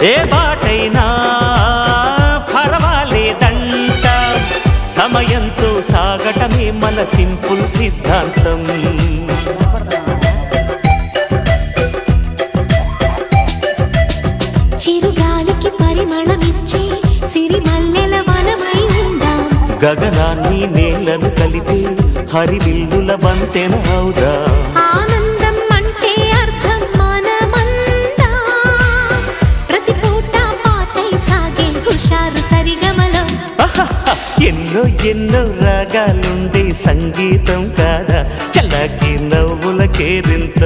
ఏ బాటైనా పర్వాలేదంట, సమయంతో సాగటమే మన సింపుల్ సిద్ధాంతం. చిరుగాలికి పరిమళమిచ్చే సిరిమల్లెల వనమై ఉందాం, గగనాన్ని నేలను కలిపే హరివిల్లుల వంతెన అవుదాం. ఆనందం అంటే అర్థం మనమందా, ప్రతి పూట పాటై సాగే హుషారు సరిగమలో. ఎన్నో ఎన్నో రాగాలుండే సంగీతం కాదా, చల్లకి నవ్వుల కేరింత.